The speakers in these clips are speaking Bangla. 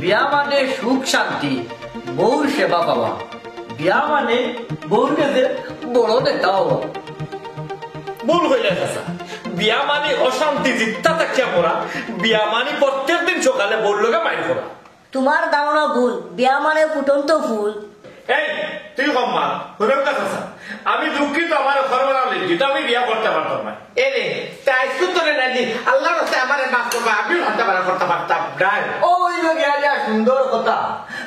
বিয়া মানে সুখ শান্তি, বউর সেবা পাওয়া। বিয়া মানে বউর কাছে বড় নেতা হওয়া। ভুল হইলে চাচা, বিয়া মানে অশান্তি জিত্তা থাকিয়া পড়া। বিয়া মানে প্রত্যেক দিন সকালে বউর লগে মাইর করা। তোমার ধারণা ভুল, বিয়া মানে ফুটন্ত ফুল। এই তুই কম মা হুরক্কা চাচা, আমি দুঃখিত আমার ঘরবানা লিখিত আমি বিয়া করতে পারতাম না। এরে তাই সুতরে নানি আল্লাহ রাস্তায় আমারে মাফ করবা, আমিও ভাবতে পারতাম নাই। ওই গিয়া যা সুন্দর কথা,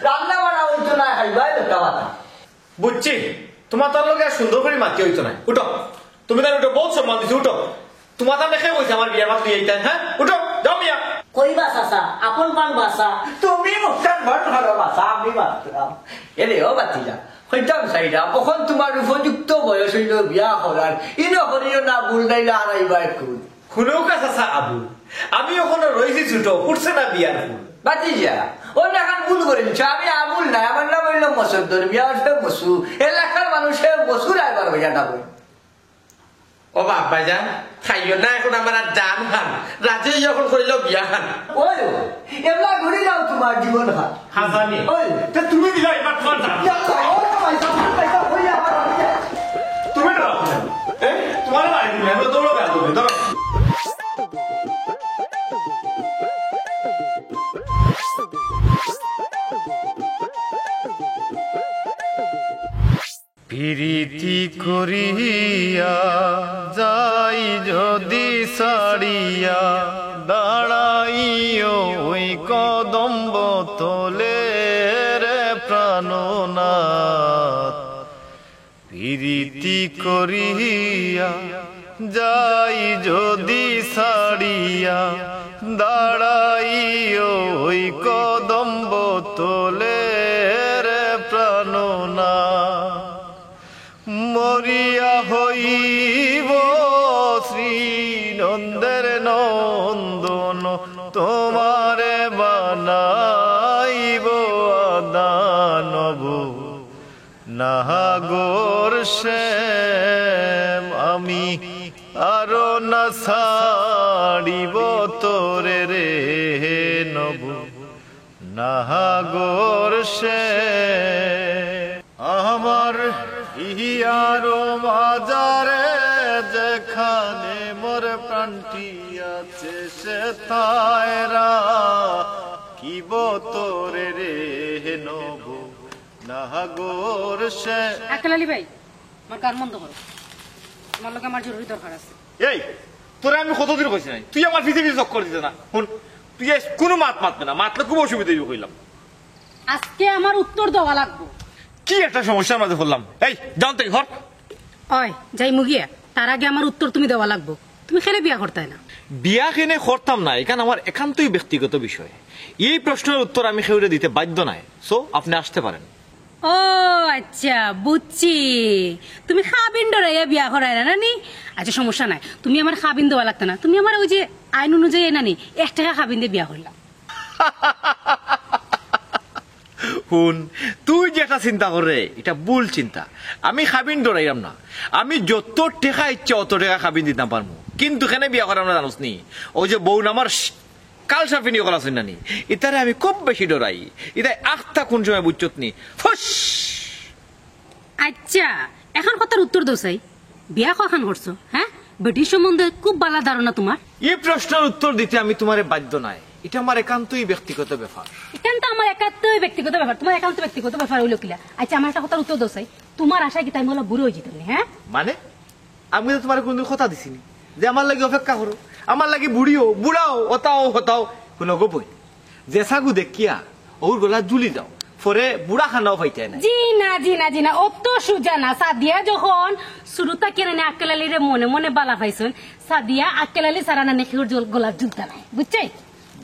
রান্না বাড়া হইতো না, খাইবাই বেটা কথা। বুঝছি, তোমার তার লগে সুন্দর করে মাতি হইতো না। উঠো, তুমি তার উঠো, বহুত সম্মান দিচ্ছি। উঠো, তোমার তার দেখে বলছে আমার বিয়ার মাত দিয়ে হ্যাঁ। উঠো, যাও মিয়া। কইবা চাচা, আপন পান বাসা। তুমি মুখটার ঘর ভালো বাসা, আমি বাঁচলাম। এরে ও বাতিজা হইতাম চাইরা, কখন তোমার উপযুক্ত বয়স হইল বিয়া করার, ইনো করিও না ভুল নাইলে আড়াইবা একটু। শুনেওকা চাচা আবু, আমি ওখানে রয়েছি ছোট, ফুটছে না বিয়ার ফুল। বাতিজা ও দেখান ভুল করেছ, আমি আবুল নাই, আমার নাম হইল মসুদ্দর, বিয়া হচ্ছে বসু। এলাকার মানুষের বসুর আইবার হইয়া ডাকবে। ও বাবা যান খাইও না, এখন আমার আর জান খান রাজি যখন করিল বিয়া খান। ওই এবার ঘুরে যাও তোমার জীবন হাত। হাসানি ওই তা তুমি দিলা এবার তোমার দাম। তুমি না তোমার বাড়ি দিলে দৌড়ো গেল তুমি ধরো। প্রীতি করিয়া যাই যদি সারিয়া দাঁড়াইও ওই কদম্ব তোলে রে প্রাণনাথ। প্রীতি করিয়া যাই যদি সারিয়া দাঁড়াইও ওই কদম্ব তোলে রে প্রাণনাথ। মরিয়া হইব শ্রী নন্দের নন্দন তোমারে বানাইব দানব নাগর শ্যাম আমি আরো না ছাড়িব তোরে রে নব নাগর শ্যাম। আমার ইহারো বাজারে যেখানে মোর প্রাণটি আছে সে তায়রা কিব তোরে রে নব নাগর সে। আকেলালি ভাই আমার গান বন্ধ করো, তোমার লোক আমার জরুরি দরকার আছে। এই তোরা আমি কতদিন কইছি নাই, তুই আমার পিছে পিছে চক্কর দিতে না। শুন, তুই কোনো মাতবে না, মাতলে খুব অসুবিধা কইলাম। আজকে আমার উত্তর দেওয়া লাগবো। কি একটা সমস্যার মাঝে পড়লাম। এই যাও তো ঘর। ওই যাই মুগিয়া, তার আগে আমার উত্তর তুমি দেওয়া লাগবো। তুমি খেলে বিয়া করতে না? বিয়া কেনে করতাম না, এখানে আমার একান্তই ব্যক্তিগত বিষয়। এই প্রশ্নের উত্তর আমি খেউরে দিতে বাধ্য নাই। সো আপনি আসতে পারেন। ও আচ্ছা বুঝছি, তুমি খাবিন ডরাইয়া বিয়া করাই না নি। আচ্ছা সমস্যা নাই, তুমি আমার খাবিন দেওয়া লাগতো না, তুমি আমার ওই যে আইন অনুযায়ী নানি 1 টাকা খাবিন দিয়ে বিয়া করলাম। হুন, তুই যেটা চিন্তা করে এটা ভুল চিন্তা। আমি খাবিন ডরাইলাম না, আমি যত টেকা ইচ্ছা অত টাকা খাবিন দিতাম পারবো, কিন্তু কেন বিয়া করাম না জানোস নি? ওই যে বউ আমার কাল সাফিনি করা শুন নানি, ইতারে আমি খুব বেশি ডরাই। ইতাই আখটা কোন সময় বুঝছত নি ফুস। আচ্ছা এখন কথার উত্তর দোসাই, বিয়া কখন করছো? হ্যাঁ, বেটির সম্বন্ধে খুব ভালো ধারণা তোমার। এই প্রশ্নের উত্তর দিতে আমি তোমারে বাধ্য নাই, এটা আমার একান্তই ব্যক্তিগত ব্যাপার। এখান তো আমার একান্তই ব্যক্তিগত ব্যাপার, তোমার একান্ত ব্যক্তিগত ব্যাপার হইল কিলা? আচ্ছা আমার একটা কথার উত্তর দোসাই, তোমার আশায় কি তাই বলা বুড়ো হয়ে যেত? হ্যাঁ মানে আমি তো তোমার কোনদিন কথা দিছিনি যে আমার লাগে অপেক্ষা করো, আমার লাগে বুড়িও বুড়াও ওতাও হতাও। শুনো গোপই, যে সাগু দেখিয়া ওর গলা জুলি যাও, পরে বুড়া খানাও পাইতে না। জি না জি না জি না, অত সুজা না। সাদিয়া যখন শুরুটা কেনে না আক্কেলালিরে মনে মনে বালা পাইছেন, সাদিয়া আক্কেলালি সারা না নেখির গলা জুলতা নাই, বুঝছে?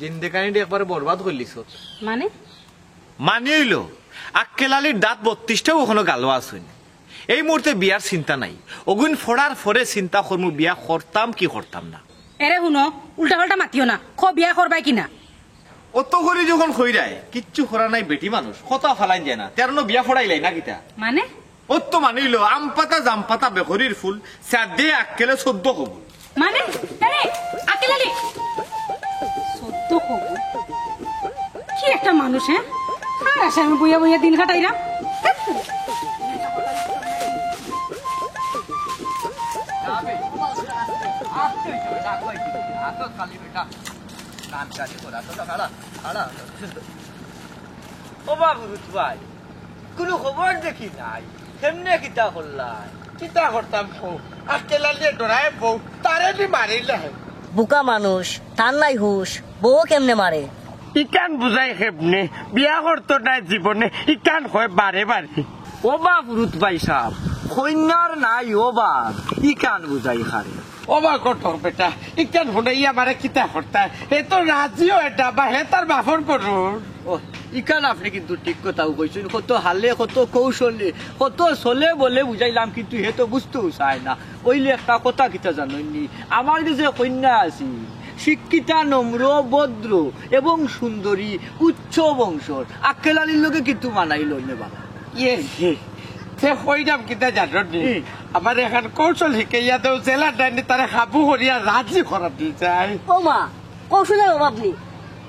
জিন্দেকানিটা একবারে বরবাদ করলিস। মানে মানি হইল আক্কেলালির দাঁত 32টাও ওখানে গালোয়া আসুন। এই মুহূর্তে বিয়ার চিন্তা নাই, অগুন ফোড়ার ফরে চিন্তা করমু বিয়া করতাম কি করতাম না। এরে শুনো, উল্টা পাল্টা মাতিও না, খ বিয়া করবাই কিনা। অত করে যখন খইরায় কিচ্ছু করা নাই বেটি মানুষ কথা ফালাইন যায় না তেরনো বিয়া ফড়াইলাই না কিতা মানে অত মানিল আম পাতা জাম পাতা বেখরির ফুল সাদে আক্কেলে 14 কবুল মানে আরে আকেলালি সত্য কবু কি একটা মানুষ হ্যাঁ আর আশা আমি বইয়া বইয়া দিন কাটাইলাম ও বাবু ভাই কোনো খবর দেখি নাই কেমনে কিতা করলাই কিতা করতাম বউ আকেলালিয়ে ডরায় বউ তারে দি মারিলে বুকা মানুষ তার নাই হুশ বউ কেমনে মারে ইকান বুঝাই খেপনে বিয়া করতো না জীবনে ইকান হয় বারে বারে ও বাবুরুত ভাই সাহ কন্যার নাই ও বাপ ই কান বুঝাই খারে ওবা কঠোর বেটা ইকান শুনাই আমারে কিতা করতা এ তো রাজিও এটা বা হে তার বাফর করুন ও ইকান আপনি কিন্তু ঠিক কথাও কইছেন কত হালে কত কৌশলে কত চলে বলে বুঝাইলাম কিন্তু হে তো বুঝতেও চায় না ওইলে একটা কথা কিতা জানেননি আমার যে কন্যা আছি শিক্ষিতা নম্র ভদ্র এবং সুন্দরী উচ্চ বংশর আক্কেলালির লোকে কিন্তু মানাইল বাবা ইয়ে সে হইলাম কিতা জানি আমার এখন কৌশল শিখাইয়া দেও জেলা ডাইনি তারে কাবু করিয়া রাজি করা দিয়ে যায় ও মা কৌশলের অভাব নেই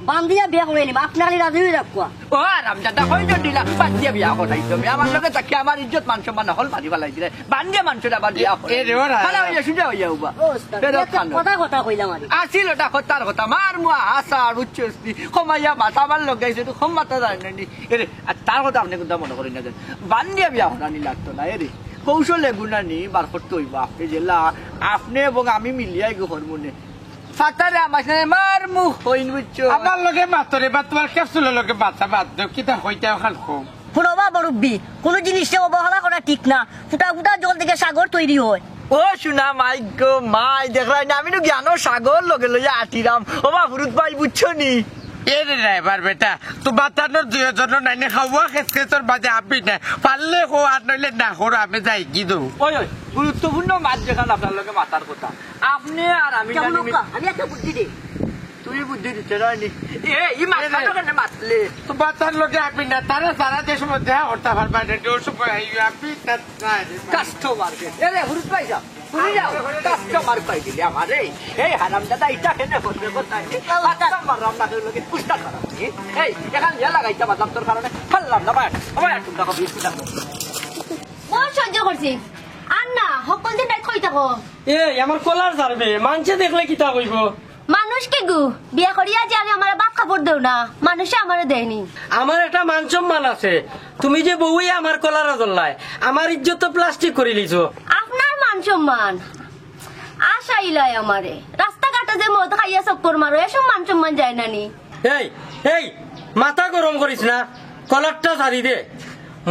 বান্ধিয়া বিয়া করে নিম আপনার রাজি হয়ে রাখুয়া ও রামজাদা হইল দিলা বাদ দিয়ে বিয়া করাই তুমি আমার লগে তাকে আমার ইজ্জত মান সম্মান হল মারি ফেলাই দিলে বান্ধিয়া মানুষের আবার বিয়া এ রে ওরা খালা হইয়া সুজা হইয়া উবা কথা কথা কইলাম আর আসিল ওটা কথার কথা মার মুয়া হাসার উচ্চস্তি কমাইয়া মাথা মার লগাইছে তো কম মাথা জানি এরে আর তার কথা আপনি কোনটা মনে করেন না বান্ধিয়া বিয়া করানি লাগতো না এরে কৌশলে গুণানি বার করতে হইবা আপনি জেলা আপনি এবং আমি মিলিয়াই গোহর মনে ফাতারে আমার সাথে মার মুখ হইন বুঝছো আমার লগে মাতরে বা তোমার ক্যাপসুলের লগে বাচ্চা বাদ দেও কিতা হইতে ওখান খুব পুরোবা মুরব্বী কোনো জিনিসটা অবহেলা করা ঠিক না ফুটা ফুটা জল থেকে সাগর তৈরি হয় ও শুনা মাই গো মাই দেখলাই না আমি জ্ঞান সাগর লগে লইয়া আটিরাম ও বা ফুরুত ভাই বুঝছো নি এ রে ড্রাইভার বেটা তোমার তানোর দুজন নাইনে খাওয়া খেসকে তোর বাজে আপি না পারলে হো আর নইলে না হো আমি যাই কি দেবো ওই ওই গুরুত্বপূর্ণ মাছ দেখান আপনার লগে মাতার কথা আপনি আর আমি আমি একটা বুদ্ধি দিই তুই বুদ্ধি দিতে রানি এ ই মাছটা কেন মাতলে তোমার তার লগে আপি না তারা সারা দেশ মধ্যে হরতা পারবা না ওর সময় আপি না কাস্টমার এ রে ফুরুত ভাই যা তুমি যাও কাস্টমার পাই দিলে আমারে এই হারাম দাদা ইটা কেন করবে কথা কাস্টমার রাম না লগে পুষ্টা করা এই এখান ইয়া লাগাইতা বাদাম তোর কারণে ফাললাম না ভাই আমার একটু টাকা বিস্কুট দাও বহুত সহ্য করছি আর না সকল দিন রাত কই থাকো এ আমার কলার ছাড়বে মানুষে দেখলে কিতা কইব মানুষ কে গু বিয়া করিয়া যে আমি আমার বাপ কাপড় দেও না মানুষে আমারে দেয়নি আমার একটা মান সম্মান আছে তুমি যে বউই আমার কলার জ্বললাই আমার ইজ্জত তো প্লাস্টিক করে লিছো আপনার মান সম্মান আশা ইলাই আমারে রাস্তাঘাটে যে মদ খাইয়া চক্কর মারো এসব মান সম্মান যায় না নি এই এই মাথা গরম করিস না কলারটা ছাড়ি দে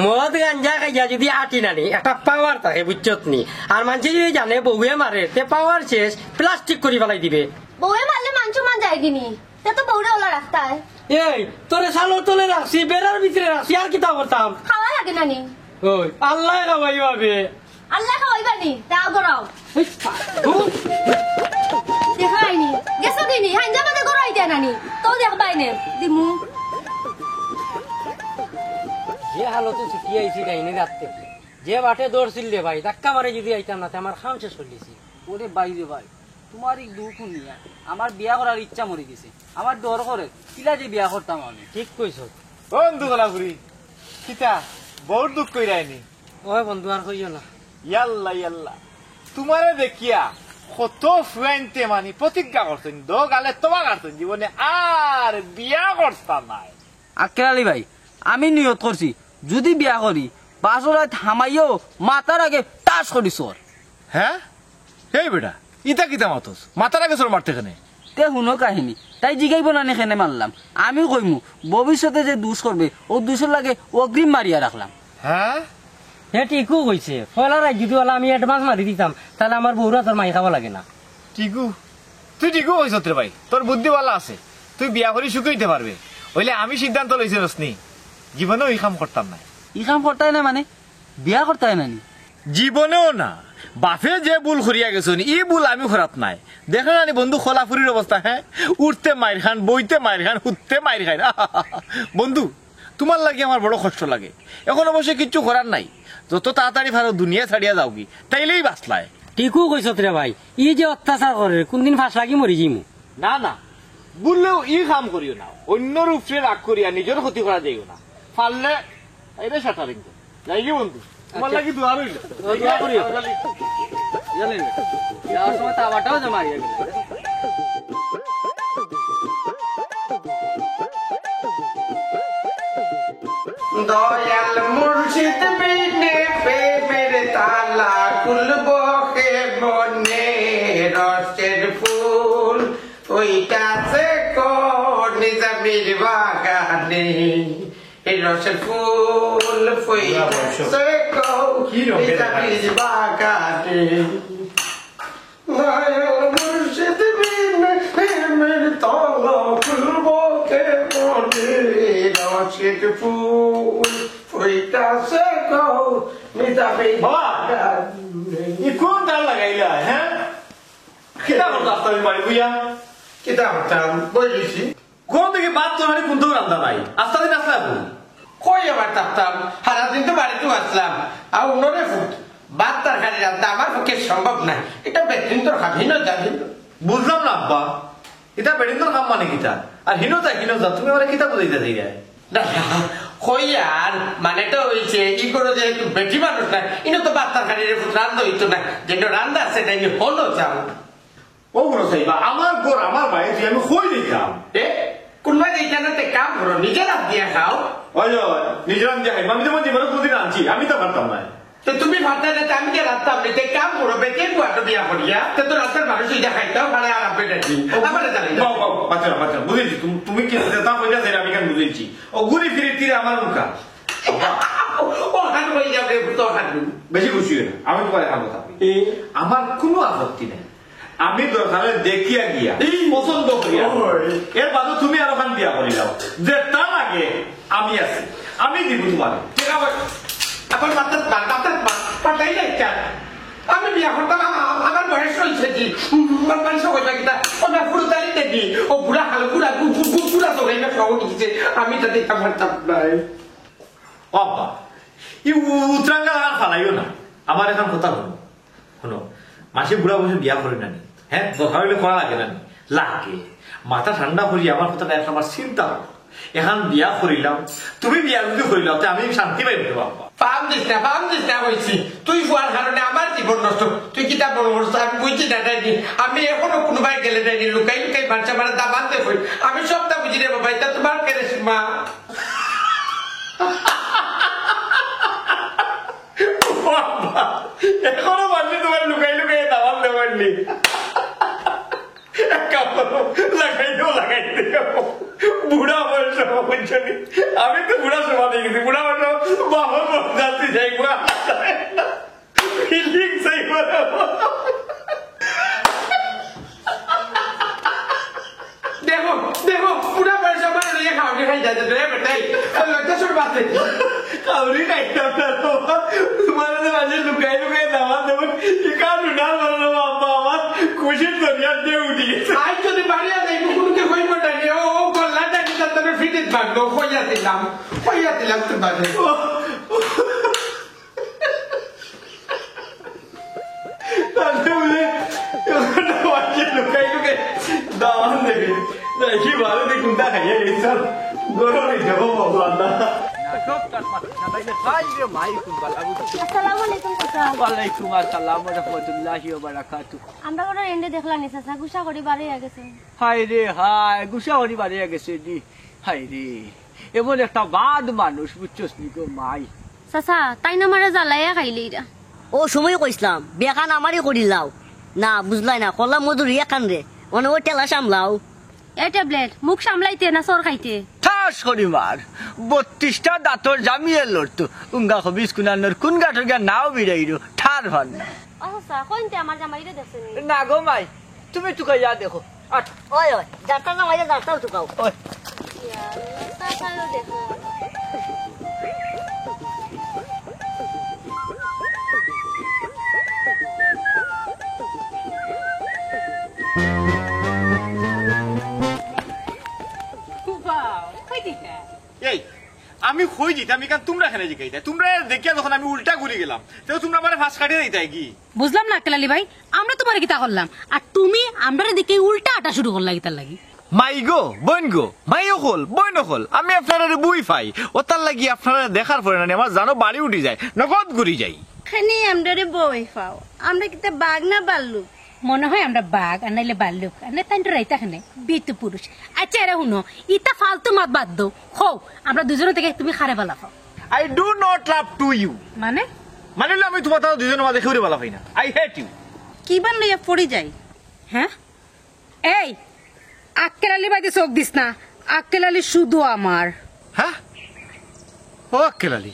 মদ গাঞ্জা খাইয়া যদি আটি নানি একটা পাওয়ার থাকে বুঝছত নি আর মানুষ যদি জানে বউয়ে মারে তে পাওয়ার শেষ প্লাস্টিক করে ফেলাই দিবে বউয়ে মারলে মান সম্মান যায় কিনি তে তো বউরে ওলা রাস্তায় এই তোরে সালোর তলে রাখছি বেড়ার ভিতরে রাখছি আর কিতা করতাম খাওয়া লাগে না নি ওই আল্লাহ খাওয়াই পাবে আল্লাহ খাওয়াইবা নি তাও গরাও দেখাইনি গেছো কিনি হাঞ্জা বাজে গরাই দেয় নানি তো দেখবাই নে দিমু যে হালতে ছুটি আইছি কাহিনী রাখতে যে বাটে দৌড়ছিল রে ভাই ধাক্কা মারে যদি আইতাম না আমার খাম শেষ হইলিছি ওরে বাইরে ভাই তোমার এই দুঃখ নিয়ে আমার বিয়া করার ইচ্ছা মরে গেছে আমার ডর করে কিলা যে বিয়া করতাম আমি ঠিক কইছ বন্ধু গলাপুরি কিতা বহুত দুঃখ কইরাইনি ওই বন্ধু আর কইও না ইয়াল্লা ইয়াল্লা তোমারে দেখিয়া কত ফ্রেন্ডে মানি প্রতিজ্ঞা করছেন দো গালে তোমা কাটছেন জীবনে আর বিয়া করতাম নাই আকেরালি ভাই আমি নিয়ত করছি যদি বিয়া করি বাসরাত হামাইও মাতার আগে টাচ করি সর হ্যাঁ এই বেটা ইতা কিতা মাতস মাথার আগে সর মারতে কেনে তে শুনো কাহিনী তাই জিগাইব না নেখেনে মারলাম আমি কইমু ভবিষ্যতে যে দুষ করবে ও দুষের লাগে অগ্রিম মারিয়া রাখলাম হ্যাঁ হ্যাঁ ঠিকও কইছে ফলার যদি ওলা আমি অ্যাডভান্স মারি দিতাম তাহলে আমার বউরা তোর মাই খাওয়া লাগে না টিকু তুই টিকু হইছ রে ভাই তোর বুদ্ধি ভালো আছে তুই বিয়া করি শুকাইতে পারবে হইলে আমি সিদ্ধান্ত লইছি রসনি জীবনেও এই কাম করতাম না ই কাম করতাই না মানে বিয়া করতাই না নি জীবনেও না বাপে যে ভুল করিয়া গেছেন ই ভুল আমি খরাত নাই দেখো না বন্ধু খোলাফুরির অবস্থা হ্যাঁ উঠতে মাইর খান বইতে মাইর খান উঠতে মাইর খান বন্ধু তোমার লাগে আমার বড় কষ্ট লাগে এখন অবশ্যই কিচ্ছু করার নাই যত তাড়াতাড়ি ভালো দুনিয়া ছাড়িয়া যাও কি তাইলেই বাঁচলায় ঠিকও কইছত রে ভাই ই যে অত্যাচার করে কোনদিন ফাঁস লাগি মরি যাইমু না না বললেও ই কাম করিও না অন্যর উপরে রাগ করিয়া নিজের ক্ষতি করা যাইও না পারলে এটা শাটারিং যাই কি বন্ধু তোমার লাগি দোয়া রইল দোয়া করিও। জানেন যাওয়ার সময় তাওয়াটাও জমা হয়ে গেল দয়াল মুর্শিদ বিনে প্রেমের তালা খুলব কে মনে রসের ফুল ওইটাছে কোন নিজামির বাগানে এই রসের ফুল ওইটাছে কোন নিজামির বাগানে দয়াল মুর্শিদ বিনে প্রেমের তালা খুলব কে মনে রসের ফুল ওইটাছে কোন নিজামির বাগানে ই কোন তার লাগাইলা হ্যাঁ কিতা করতে আসতে পারি বুঝা কিতা হতাম বলিছি কোন থেকে বাদ তো মানে কোন তো রান্না নাই আস্তে আস্তে আসলা কই আবার থাকতাম সারাদিন তো বাড়িতেও আসলাম আর অন্যরে ফুট বাদ তরকারি রান্না আমার পক্ষে সম্ভব না এটা বেতন তো খাবি না যাবি বুঝলাম না আব্বা এটা বেড়িন্দর কাম মানে কিতা আর হিনোজা তুমি আমার কিতা বুঝাইতে চাই কই আর মানে তো হইছে ই করে যে একটু বেটি মানুষ না ইনো তো বাদ তরকারি ফুট রান্ধা হইতো না যেটা রান্ধা আছে তাই হলো যাও ও বড় সাইবা আমার গোর আমার ভাই তুই আমি কই দিতাম এ কোনবা এইখানে কাম করো নিজে রাত দিয়া খাও ওই নিজের আমি দেখাই আমি তোমার জীবনে কোনদিন আনছি আমি তো পারতাম না তো তুমি ভাবতে না আমি যে রাখতাম নিতে কাম করো বেটে গুয়াটো বিয়া করিয়া তো রাতের মানুষ এটা খাইতাও ভাড়া আর আপনি দেখি আমার জানি বাচ্চা বুঝেছি তুমি কি তা কইলা সেটা আমি কেন বুঝেছি ও ঘুরি ফিরে তীরে আমার মুখা ও হাত হয়ে যাবে তো হাত বেশি খুশি হই না আমি তোমার এখন কথা আমার কোনো আপত্তি নেই আমি দরকারে দেখিয়া গিয়া পছন্দ করিয়া এর বাদে তুমি আর ওখান বিয়া করি যাও যে তা লাগে আমি আছি আমি দিব তোমার ঠিক আছে এখন পাঠাই নাই আমি বিয়া করতাম আমার বয়স হয়েছে কি মানুষ কইবা কিনা ওনা ফুরতালি দেবি ও বুড়া হালো বুড়া বুড়া তো হয়ে সব কিছু আমি তো দেখতে পারতাম নাই বাবা ই উত্তরাঙ্গা আর ফালাইও না আমার এখন কথা শোনো মাসে বুড়া বসে বিয়া করে না হ্যাঁ দরকার হইলে করা লাগে না লাগে মাথা ঠান্ডা করি আমার কথা একটা আমার চিন্তা হলো এখন বিয়া করিলাম তুমি বিয়া যদি করিলাম আমি শান্তি পাইব বাবা ফার্ম দিস না হয়েছি তুই হওয়ার কারণে আমার জীবন নষ্ট তুই কিতা বড় আমি বুঝছি না ডাইনি আমি এখনো কোনোবাই গেলে ডাইনি লুকাই বাচ্চা মানে দাবান দেখো আমি সবটা বুঝি রে বাবা এটা তোমার কেরেস মা এখনো মানুষ তোমার লুকাই দাবান দেবেননি লাগাইতে বুড়া বয়স বুঝছনি আমি তো বুড়া সময় দিয়ে গেছি বুড়া বয়স বাবা যাচ্ছি যাইবা ফিলিং যাইবা দেখো পুরা বয়স আমার লইয়া খাওয়ানি খাই যাচ্ছে রে বেটাই লজ্জা শুরু বাসে কাউরি খাইতাম না তোমার মাঝে লুকাই দাবান দেবেন কি কারণ না বলো বাবা আমার খুশির দুনিয়ার দিয়ে উঠি গেছে আজ যদি বাড়িয়া যাই কোনকে কইব না ও গল্লাটা কি তাতে ফিটে থাকলো কইয়া দিলাম তো বাজে তাহলে বলে লুকাই দাবান দেবে দেখি ভালো দেখুন তা খাইয়া গেছে গরম হয়ে যাবো বাবা আসসালামু আলাইকুম চাচা ওয়ালাইকুম আসসালাম ওয়া রাহমাতুল্লাহি ওয়া বারাকাতুহু আমরা কোনো এন্ডে দেখলাম নি চাচা গুসা করে বাড়ি গেছে হাই রে হাই গুসা হরি বাড়ি গেছে দি হাই রে এমন একটা বাদ মানুষ বুঝছস নি গো মাই চাচা তাই না মারা জ্বালাইয়া খাইলি এরা ও সময় কইসলাম বেখান আমারই করি লাও না বুঝলাই না কলা মধুর এখান রে মানে ও টেলা সামলাও এই ট্যাবলেট মুখ সামলাইতে না সর খাইতে ঠাস করি মার 32টা দাঁতর জামিয়ে লড়তো উঙ্গা খবিস কুনানোর কোন গাঠর গা নাও বিড়াইরো ঠার হন ও চাচা কইতে আমার জামাইরে দেখছেন না গো মাই তুমি তো কইয়া দেখো আট ওই ডাক্তার না মাইয়া ডাক্তার তো কাও ওই চাচাও দেখো কই যেতাম কারণ তোমরা এখানে জিগাইতা তোমরা দেখিয়া যখন আমি উল্টা ঘুরে গেলাম তো তোমরা আমার ফাঁস কাটিয়ে দিতাই কি বুঝলাম না আক্কেল আলী ভাই আমরা তোমার কিতা করলাম আর তুমি আমরা দেখে উল্টা আটা শুরু করলা কিতার লাগি মাই গো বোন গো মাইও হল বইন হল আমি আপনারা বুই পাই ও তার লাগি আপনারা দেখার পরে না আমার জানো বাড়ি উঠি যায় নগদ ঘুরি যাই খানি আমরা বই পাও আমরা কিতা বাঘ না বাল্লু মনে হয় আমরা বাঘ আর নাইলে বাল্লুক আর না তাই রাইতা খানে বিত পুরুষ আচ্ছা এরা শুনো ইতা ফালতু মাত বাদ দো হো আমরা দুজনে থেকে তুমি খারে বালা পাও I do not love to you মানে মানে আমি তোমার তাও দুজনের মাঝে খেউরে ভালো পাই না আই হেট ইউ কি বান লইয়া পড়ি যাই হ্যাঁ এই আক্কেল আলী ভাইতে চোখ দিস না আক্কেল আলী শুধু আমার হ্যাঁ ও আক্কেলালি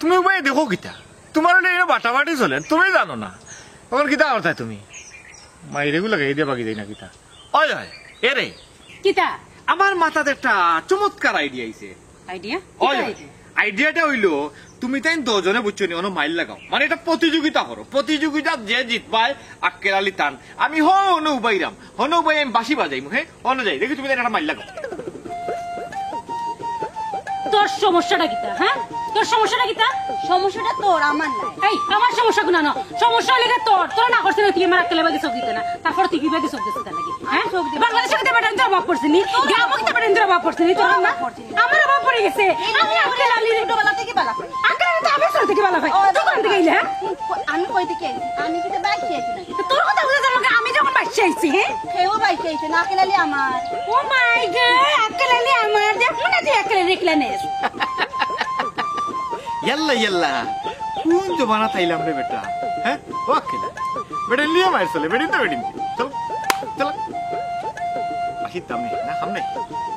তুমি ভাই দেখো কিতা তোমার বাটাবাটি চলে তুমি জানো না ওখানে কিতা করতাই তুমি মাইরেগু লাগাই দিয়া বাকি যাই না কিতা অয় হয় এরে কিতা আমার মাথাতে একটা চমৎকার আইডিয়া আইছে আইডিয়া আইডিয়াটা হইলো তুমি তাই দুজনে বুঝছো নি অনো মাইল লাগাও মানে এটা প্রতিযোগিতা করো প্রতিযোগিতা যে জিতবাই আক্কেল আলী টান আমি হনু বাইরাম হনু বাই আমি বাসি বাজাইমু হ্যাঁ অন্য যাই দেখি তুমি তাই একটা মাইল লাগাও তোর সমস্যাটা কিতা হ্যাঁ তোর সমস্যাটা কিতা সমস্যাটা তোর আমার না এই আমার সমস্যা গুনা না সমস্যা হলে তোর তোর না করছিস তুই আমার আক্কেল ভাইকে চোখ দিতে না তারপর তুই কিভাবে চোখ দিতে নাকি হ্যাঁ বাংলাদেশে কিতা বেটা ইন্দ্র বাপ পড়ছিস নি গ্রামে কিতা বেটা ইন্দ্র বাপ পড়ছিস নি তোর না আমার বাপ পড়ে গেছে আমি আক্কেল আলী ছোটবেলা থেকে বালা পাই আক্কেল আলী তো আমি ছোট থেকে ভালো ভাই তুই কোন থেকে আইলে হ্যাঁ আমি কই থেকে আইছি আমি কিতা বাইকে আইছি না তোর কথা বুঝা যাবে আমি যখন বাচ্চা আইছি হ্যাঁ কেউ বাইকে আইছে না কেলালি আমার ও মাই গড আক্কেল আলী আমার দেখো না তুই আক্কেল আলী রেখলানেস ইয়াল্লা ইয়াল্লা কোন জমানা তাইলাম রে বেটা হ্যাঁ ও আক্কেলা বেটা লিয়ে মার চলে বেডিন তো বেডিন চল চল বাসির দাম নেই না খাম নাই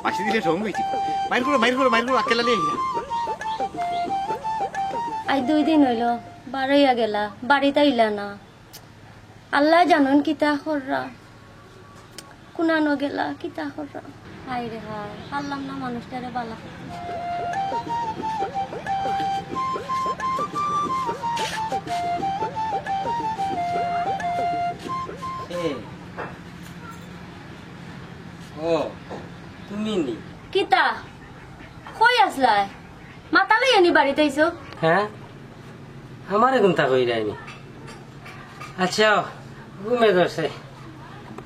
বাসি দিলে ঠং হইছি মাইর করো আক্কেলা লিয়ে আইলা আই 2 দিন হইল বাড়াইয়া গেলা বাড়িতে আইলা না আল্লাহ জানুন কিতা কররা কুনানো গেলা কিতা কররা হাই রে হাই পারলাম না মানুষটারে বালা ও তুমি নি কিতা কই আসলাই মাথা লই আনি বাড়িতে আইছো হ্যাঁ আমারে গুনতা কই রাইনি আচ্ছা ঘুমে ধরছে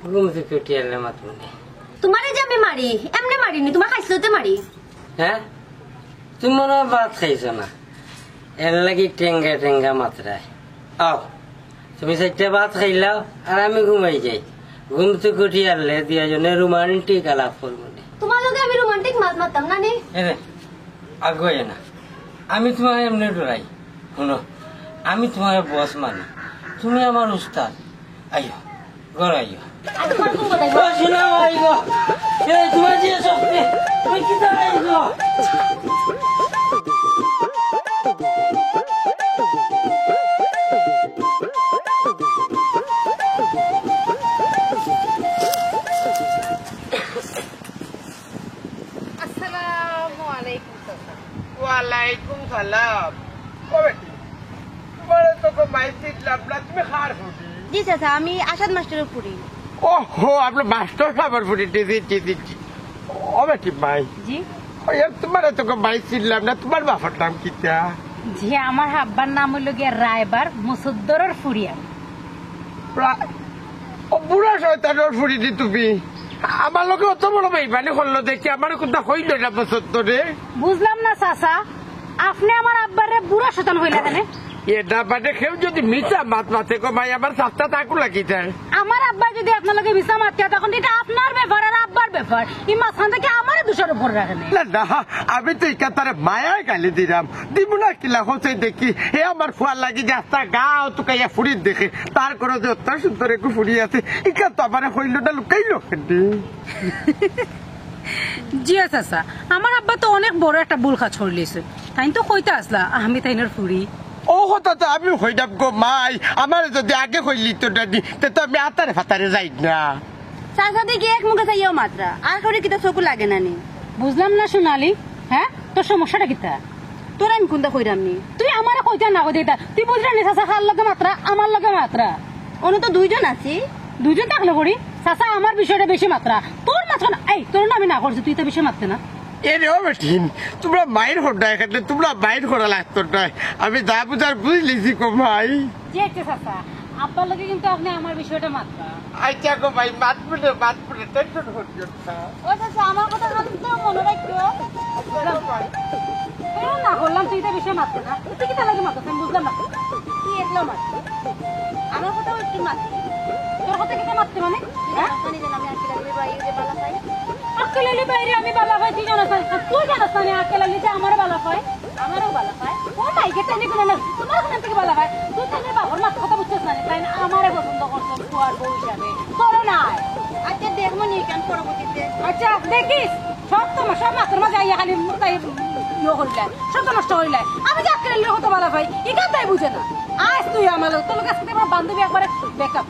ঘুম থেকে উঠি আলে মাতুনি তোমারে যে আমি মারি এমনি মারিনি তোমার খাইছতে মারি হ্যাঁ তুমি মনে হয় ভাত খাইছো না এর লাগি টেঙ্গা টেঙ্গা মাত্রায় আও তুমি চারটে ভাত খাইলাও আর আমি ঘুমাই যাই ঘুম থেকে উঠি আলে দিয়া জনে রোমান্টিক আলাপ করবো তোমার লগে আমি রোমান্টিক মাত মারতাম না নি এরে আগুয়ে না আমি তোমার এমনি ডরাই শুনো আমি তোমার বস মানি তুমি আমার উস্তাদ আইও ঘর আইও আর তোমার কোন কথা ও শুনাও আইগো এ তোমার যে সত্যি তুমি কি তা আইগো ওয়ালাইকুম সালাম ও বেটি তোমার তো মাইসিক লাভলা তুমি খার ফুটি জি চাচা আমি আসাদ মাস্টারের পুরি ও হো আপনার মাস্টার খাবার ফুটি টিসি ও বেটি মাই জি ওই তোমার তো মাইসিক লাভলা তোমার বাবার নাম কিটা জি আমার আব্বার নাম হইল গিয়া রায়বার মুসদ্দরের ফুরিয়া ও বুড়া শয়তানের ফুটি তুমি আমার লোকে অত বড় বেইমানি করলো দেখি আমার কোনটা হইল না বছর ধরে বুঝলাম না চাচা আপনি আমার আব্বারে বুড়া শতান হইলা কেন এটা বাদে কেউ যদি মিছা মাত মাতে কমাই আমার সাতটা তাকু লাগি যায় আমার আব্বা যদি আপনাকে ভিসা মারতে তখন এটা আপনার ব্যাপার আর আব্বার ব্যাপার এই মাঝখান থেকে আমার দোষের উপর রাখেন না আমি তো একাতারে মায়ায় গালি দিলাম দিব না কিলা হচ্ছে দেখি হে আমার ফুয়ার লাগি রাস্তা গাও তো কাইয়া ফুড়ি দেখে তার করে যে অত্যার সুন্দর একটু ফুড়ি আছে ইকা তো আমার হইলটা লুকাইলো জি চাচা আমার আব্বা তো অনেক বড় একটা ভুল কাজ করলিছে তাই তো কইতে আসলা আমি তাইনের ফুড়ি ও কথা তো আমি হইলাম গো মাই আমার যদি আগে হইলি তো দাদি তো আমি আতারে ফাতারে যাই না চাচা দেখি এক মুখে চাইও মাত্রা আর করে কিতা চকু লাগে না নি বুঝলাম না সোনালি হ্যাঁ তোর সমস্যাটা কিতা তোর আমি কোনটা কইরাম নি তুই আমারে কইতা না কই দিতা তুই বুঝলি না চাচা খার লগে মাত্রা আমার লগে মাত্রা অন্য তো দুইজন আছি দুইজন থাকলে করি চাচা আমার বিষয়টা বেশি মাত্রা তোর মাত্রা না এই তোর না আমি না করছি তুই তো বেশি মাত্রা না এরেও বেঠিন তোমরা মায়ের হড্ডা এখানে তোমরা মায়ের করা লাগতো না আমি যা বুঝার বুঝলিছি গো ভাই যে চাচা আব্বার লগে কিন্তু আপনি আমার বিষয়টা মাত্রা আচ্ছা গো ভাই মাতপুরে টেনশন করছো না ও চাচা আমার কথা তো মনে রাখো না বললাম তুই তো বিষয় মাত্র না তুই কি লাগে মাত্র আমি বুঝলাম না তুই একলা মাত্র আমার কথা কি মাত্র তোর কথা কি মাত্র মানে আকেলালি বাইরে আমি বালা ভাই তুই জানাস তুই জানাস না আকেলালি যে আমার বালা হয় আমারও বালা হয় ও নাই গেতে নি কোনো না তোমার কোন থেকে বালা হয় তুই তাহলে বাবার মাথা কথা বুঝছিস না তাই না আমারে পছন্দ করছ তোর বউ হিসাবে তোর না আচ্ছা দেখবো নি কেন পরবর্তীতে আচ্ছা দেখিস সব তোমার সব মাত্র মাঝে আইয়া খালি তাই ইয়ে হইলে সব নষ্ট হইলে আমি যে আকেলালি হতো বালা ভাই এটা তাই বুঝে না আজ তুই আমার তোর কাছে থেকে আমার বান্ধবী একবারে বেকআপ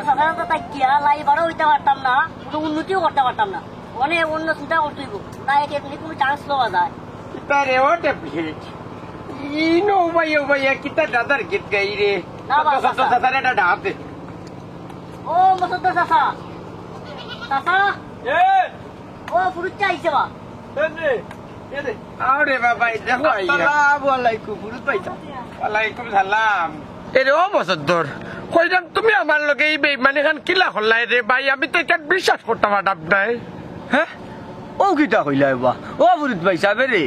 সাধারণত তাই কিয়া লাইবারও হইতে পারতাম না কোনো উন্নতিও করতে পারতাম না অনেক অন্য চিন্তা করতে হইব তাই এমনি কোনো চান্স লওয়া যায় তারে ও ডেপ্লিট ইনো ভাইয়া কিতা দাদার গীত গাই রে না বাবা, কত দাদার এটা ডাতে ও মসুদ্দ চাচা চাচা ও ফুরুত চাইছে বা আরে বাবা দেখো আসসালামু আলাইকুম বুরুত ভাইসা ওয়ালাইকুম সালাম এরে ও বসদ্দর কইলাম তুমি আমার লগে এই বেইমানি খান কিলা হল্লাই রে ভাই আমি তো এটা বিশ্বাস করতে পারতাম না হ্যাঁ ও কিতা কইলা বা ও বুরুত ভাইসা রে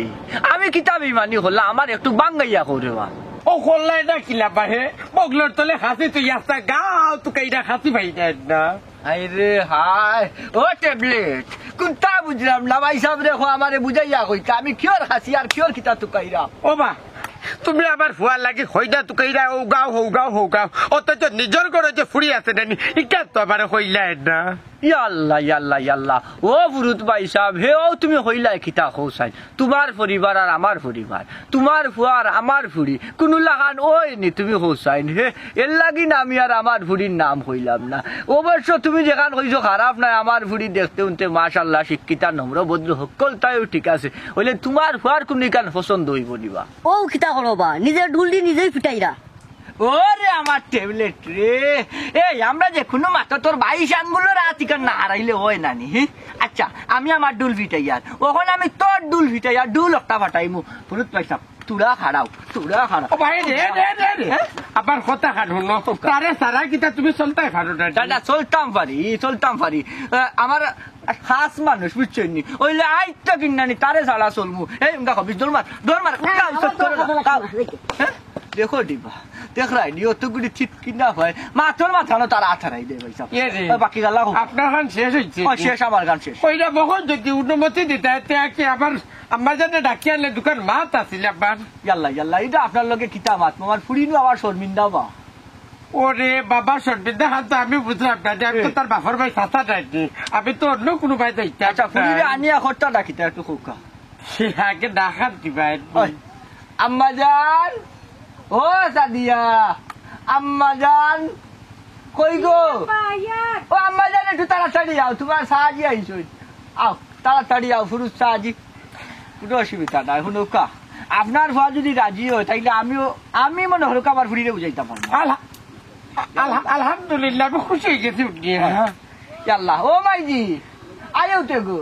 আমি কিতা বেমানি হলা আমার একটু বাঙ্গাইয়া করে বা ও হল্লাই না কিলা পাহে বগলোর তলে হাসি তুই আসতা গাও তুই কাইরা হাসি ভাই না আরে হাই ও ট্যাবলেট কোনটা বুঝলাম না ভাই সাহেব রেখো আমারে বুঝাইয়া কইতা আমি কিয়র হাসি আর কিয়র কিতা তুকাইরা ও বা তুমি আমার ফুয়ার লাগি হইদা তুকাইরা ও গাও অথচ নিজের ঘরে যে ফুরি আছে নানি ইকা তো আমার হইলাই না ইয়াল্লা ও বুরুত ভাই সাহেব হে ও তুমি হইলাই কিতা কৌসাই তোমার পরিবার আর আমার পরিবার তোমার ফুয়া আর আমার ফুড়ি কোন লাগান ওই নি তুমি কৌসাইন হে এর লাগি না আমি আর আমার ফুড়ির নাম হইলাম না অবশ্য তুমি যেখান কইছো খারাপ নাই আমার ফুড়ি দেখতে উনতে মাশাআল্লাহ শিক্ষিতা নম্র ভদ্র সকল তাইও ঠিক আছে হইলে তোমার ফুয়ার কোন কান পছন্দ হইব দিবা ও কিতা করো বা নিজের ডুলডি নিজেই ফিটাইরা ওরে আমার ট্যাবলেট রে এই আমরা যে কোনো মাত্র তোর 22 আঙ্গুলো রাতিকার না হারাইলে হয় নানি আচ্ছা আমি আমার ডুল ফিটাইয়ার ওখানে আমি তোর ডুল ফিটাইয়ার ডুল একটা ফাটাইমু ফুরুত পাইছাম তুরা খাড়াও ও ভাই রে আবার কথা কাটো ন তারে সারা কিতা তুমি চলতাই পারো না দাদা চলতাম পারি আমার খাস মানুষ বুঝছেন নি ওইলে আইটা কিনানি তারে ছাড়া চলমু এই উনকা কবি দরমার দেখো দিবা দেখরাই নি অতগুলি ঠিক কিনা হয় মাথর মাথানো তারা আঠারাই দে ভাই সাহেব বাকি গালা আপনার গান শেষ হইছে শেষ আমার গান শেষ ওইটা বহুত যদি অনুমতি দিতে কি আবার আমার জানে ডাকি আনলে দোকান মাত আছিল আবার ইয়াল্লা এটা আপনার লগে কিতা মাত আমার ফুড়িনো আমার শর্মিন্দা বা ওরে বাবা সর্বিন্দা হাত তো আমি বুঝলাম না যে আমি তো তার বাপর ভাই চাচা ডাকি আমি তো অন্য কোনো ভাই যাইতে আচ্ছা ফুড়িরে আনিয়া খরটা ডাকিতে একটু খোকা সে আগে ডাকাত দিবা আম্মা জান ও সাদিয়া আম্মা জান কই গো ও আম্মা জান একটু তাড়াতাড়ি আও তোমার সাহায্য আইছো আও তাড়াতাড়ি আও ফুরুজ সাহায্য কোনো অসুবিধা নাই হুনুকা আপনার ভা যদি রাজি হয় তাইলে আমি মনে হলো আমার ফুরিরে বুঝাইতাম আলহামদুলিল্লাহ আমি খুশি হয়ে গেছি আল্লাহ ও মাইজি আয়ো তে গো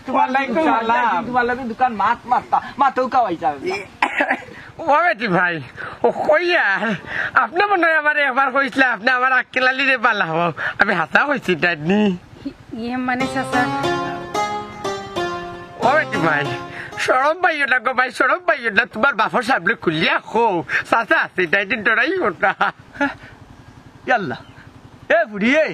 তোমার লাগে দোকান মাতও কাওয়াই যাবে ও বেটি ভাই ও কইয়া আপনি মনে হয় আমার একবার কইছিলেন আপনি আমার আক্কেলালি রে পালা হব আমি হাসা কইছি ডাইনি মানে চাচা ও বেটি ভাই সরম পাইও না গো ভাই সরম পাইও না তোমার বাপর সামনে খুলিয়া খো চাচা আছে ডাইনি ডরাই ওটা ইয়াল্লা এ বুড়িয়ে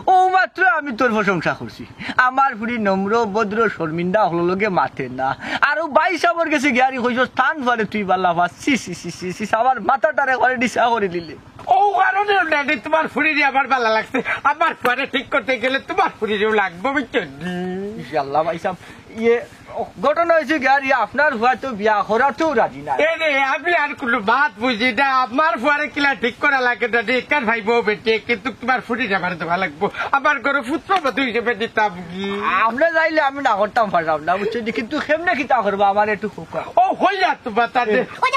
ও মাত্র আমি তোর প্রশংসা করছি আমার ফুড়ি নম্র ভদ্র শর্মিন্দা হলো লগে মাথে না আরো 22 আমার কাছে গিয়ারি কইছ স্থান পারে তুই বাল্লা পাচ্ছি আমার মাথাটারে করে ডিসা করে দিলে ও কারণে ডাইনি তোমার ফুড়িরে আমার ভালো লাগছে আমার ফুয়ারে ঠিক করতে গেলে তোমার ফুড়িরেও লাগবে বুঝছো ইনশাআল্লাহ ভাই সাহেব ইয়ে ঘটনা হয়েছে গিয়ারি আপনার ভুয়া তো বিয়া করাতেও রাজি না আমি আর কোনো বাত বুঝি না আমার ফুয়ারে কিলা ঠিক করা লাগে না কার ভাই বউ বেটে কিন্তু তোমার ফুড়িরে আমার দেওয়া লাগবো আমার ঘরে পুত্র বধূ হিসেবে দিতাম আপনি যাইলে আমি না করতাম পারলাম না বুঝছেন কিন্তু কেমনে কিতা করবো আমার একটু খোকা ও হইয়া তোমার তাদের ওই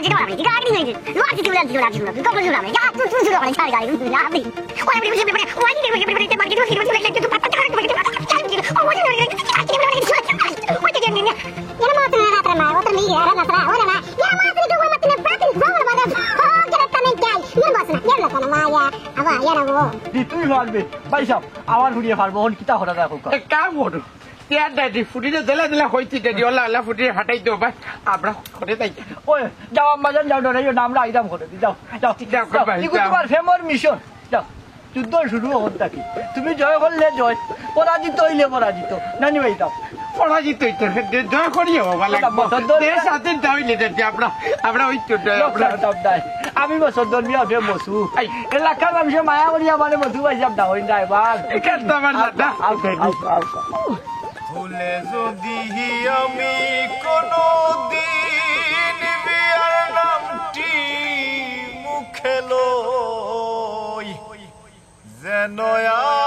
Kita tidak lagi. Kita ini lagi. Lu arti jualan. Kau belum jualan. Ya, tu jualan lagi cari lagi. Ya, habis. Orang beli beli. Orang ini beli beli. Tempat itu hidup lagi tu patah cari beli. Oh, orang ini lagi. Oh, jadi ni. Ya, mau tu nak terima. Oh, terima. Ya, nak terima. Oh, nak. Ya, mau tu dua mati nak berarti. Bawa mana? Oh, kita tahu jai. Ya, bos nak. Ya, nak nama ya. Apa? Ya, nak go. দি তুই পারবে ভাই সাহেব আমার ফুরিয়ে পারবো হন কিতা হঠাৎ রাখো এক কাম করো তিয়ার দাদি ফুটিতে দিলা দিলা হইতে দাদি ওলা ওলা ফুটিয়ে হাঁটাই দেবো ভাই আমরা করে তাই ওই যাও আম্মাজান যাও না এই নামরা আইদাম করে দি যাও যাও যাও, যাও ভাই, এগুলো যাও। তোমার ফেমর মিশন যাও যুদ্ধ শুরু হন থাকি তুমি জয় করলে জয় পরাজিত হইলে পরাজিত নানি ভাই যাও পরাজিত হইতে জয় করিয়ে হবা লাগবো দেশ স্বাধীন হইলে দাদি আমরা ওই তো আমি বছর ধর্মীয় ফেম বসু এলাকার মানুষের মায়া করি আমার মধু ভাই যাব না হই নাই বার এখানে আমার দাদা ভুলে যদি আমি কোনো দিন বিয়ার নামটি মুখে লই যেন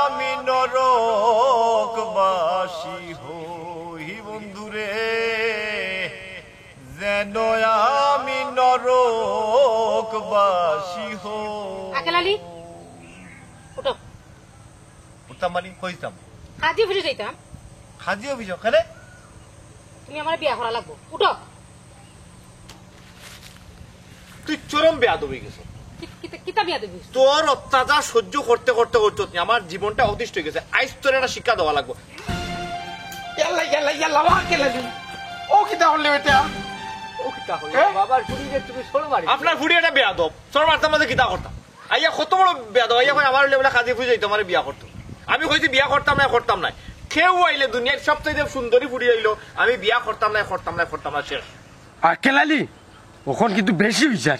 আমি নরকবাসী হই বন্ধুরে যেন আমি নরকবাসী হই আকেল আলী উঠো উঠতাম মানে কইতাম কাজী ফিরে যাইতাম খাজি অভিযোগ কেন তুমি আমার বিয়া করা লাগবো উঠো তুই চরম বেয়াদ হয়ে গেছ কিতা বিয়া দেবি তোর অত্যাচার সহ্য করতে করতে করতে আমার জীবনটা অতিষ্ঠ হয়ে গেছে আইস তোর একটা শিক্ষা দেওয়া লাগবো ইয়াল্লা ওয়া কেলা দি ও কিটা হলে এটা ও কিতা হই বাবার ফুরিয়ে তুমি সর মারি আপনার ফুড়ি একটা বেয়াদ তোর মারতাম মাঝে কিতা করতাম আইয়া কত বড় বেয়াদ আইয়া কই আমার লেবেলা কাজে ফুজে তোমার বিয়া করতো আমি কইছি বিয়া করতাম না কেউ আইলে দুনিয়ার সবচেয়ে সুন্দরী ফুড়ি আইলো আমি বিয়া করতাম না শেষ আর কেলালি ওখন কিন্তু বেশি বিচার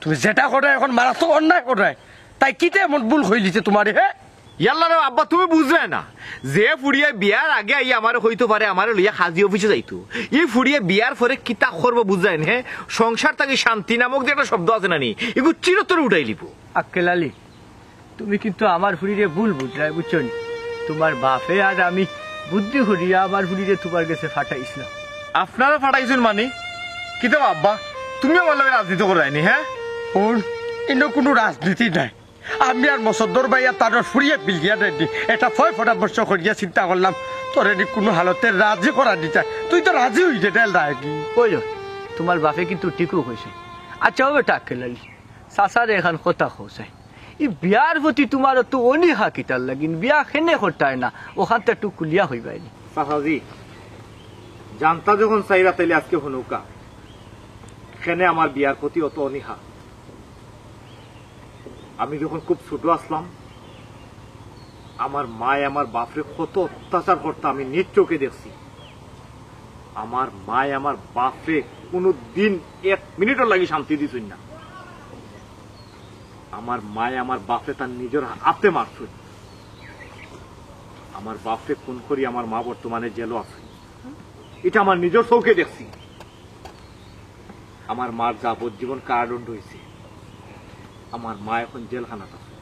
তুমি যেটা করে এখন মারাত্মক অন্যায় করে তাই কিতে এমন ভুল হইলিছে তোমার হে ইয়াল্লা রে আব্বা তুমি বুঝবে না যে ফুড়িয়ে বিয়ার আগে আইয়া আমার হইতে পারে আমার লইয়া হাজি অফিসে যাইতো এই ফুড়িয়ে বিয়ার পরে কিতা করবো বুঝায় হে সংসার তাকে শান্তি নামক যে একটা শব্দ আছে নানি এগুলো চিরতরে উঠাই লিব আক্কেল আলী তুমি কিন্তু আমার ফুরিরে ভুল বুঝলাই বুঝছো নি তোমার বাপে আর আমি বুদ্ধি করিয়া আমার ফুরিরে তোমার কাছে ফাটাইছিলাম আপনারা ফাটাইছেন মানে কিতা আব্বা তুমি আমার লগে রাজনীতি করাইনি হ্যাঁ ওর ইনো কোনো রাজনীতি নাই আমি আর মসদ্দর ভাইয়া তার ফুরিয়ে বিলিয়া রেডি এটা ফয় ফটাবর্ষ করিয়া চিন্তা করলাম তোর এটি কোনো হালতে রাজি করা দিতা তুই তো রাজি হইছে ডেল রাখি কইল তোমার বাপে কিন্তু ঠিকও কইছে আচ্ছা হবে আক্কেল আলী চাচারে এখন কথা কৌছে ই বিয়ার প্রতি তোমার তো অনীহা কিতার লাগিন বিয়া খেনে করতায় না ওখানটা একটু কুলিয়া হইবাইনি সাহাজি জানতা যখন চাইরা তাইলে আজকে হনুকা এখানে আমার বিয়ার প্রতি অত অনীহা আমি যখন খুব ছোট আসলাম আমার মায় আমার বাপরে কত অত্যাচার করতে আমি নিজ চোখে দেখছি আমার মায় আমার বাপরে কোনো দিন 1 মিনিটও লাগি শান্তি দিছই না আমার মায় আমার বাপরে তার নিজের হাতে মারছই আমার বাপরে খুন করি আমার মা বর্তমানে জেলও আছে এটা আমার নিজের চোখে দেখছি আমার মার যাবজ্জীবন কারাদণ্ড হয়েছে আমার মা এখন জেলখানাতে আছে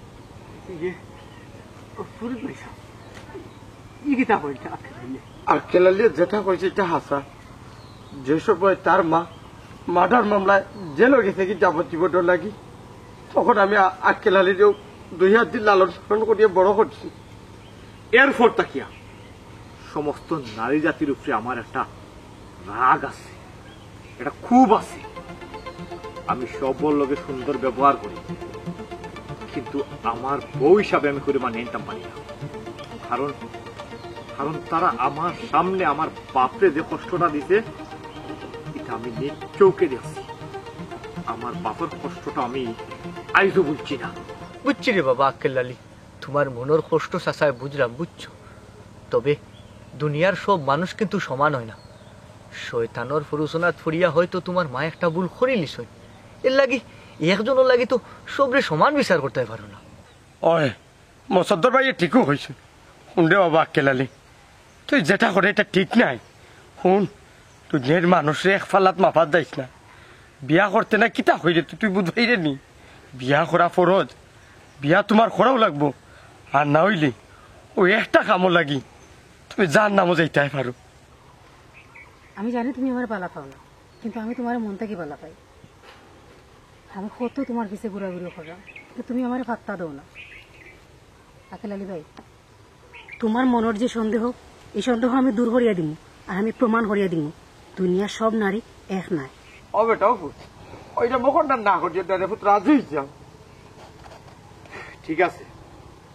আর কেলালি যেটা কইছে এটা হাসা যে সময় তার মা মার্ডার মামলায় জেল গেছে কি যাবজ্জীবন লাগি তখন আমি আক্কেলালিরেও 2 হাত দিন লালন পালন করিয়া বড় করছি এরপর তাকিয়া সমস্ত নারী জাতির উপরে আমার একটা রাগ আছে এটা খুব আছে আমি সবর লোকে সুন্দর ব্যবহার করি কিন্তু আমার বউ হিসাবে আমি করে মানে নিতাম পারি না কারণ কারণ তারা আমার সামনে আমার বাপরে যে কষ্টটা দিতে এটা আমি নিজ চৌকে দেখছি আমার বাপের কষ্টটা আমি আইজও বুঝছি না বুঝছি রে বাবা আক্কেল আলী তোমার মনের কষ্ট চাচায় বুঝলাম বুঝছো তবে দুনিয়ার সব মানুষ কিন্তু সমান হয় না শয়তানোর ফুরুসনাত ফুরিয়া হয়তো তোমার মা একটা ভুল করিলিস এর লাগি একজনের লাগি তো সবরে সমান বিচার করতে পারো না ওই মসদ্দর ভাই ঠিকও হয়েছে শুন রে বাবা আক্কেলালি তুই যেটা করে এটা ঠিক নাই শুন তুই নের মানুষের এক ফালাত মাফাত যাইস না বিয়া করতে না কিতা হইলে তুই বুঝবাই রে নি বিয়া করা ফরজ বিয়া তোমার করাও লাগবো আর না হইলে ও একটা কামও লাগি তুমি যার নামও যাইতে পারো আমি জানি তুমি আমার বালা পাও না কিন্তু আমি তোমার মন থেকে বালা পাই আমি কত তোমার পিছে ঘুরাঘুরি করলাম, তুমি আমার পাত্তা দাও না। আকেল আলী ভাই, তোমার মনের যে সন্দেহ, এই সন্দেহ আমি দূর করিয়া দিব, আর আমি প্রমাণ করিয়া দিব দুনিয়ার সব নারী এক নাই। ও বেটা ওইটা মকরটা না করছে পুত্র রাজি হইছাম। ঠিক আছে,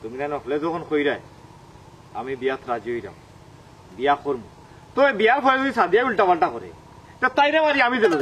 তুমি না নকলে যখন কইরাই আমি বিয়াত রাজি হইলাম, বিয়া করবো। তো বিয়ার ফলে যদি সাদিয়া উল্টা পাল্টা করে তাইরে মারি আমি দিল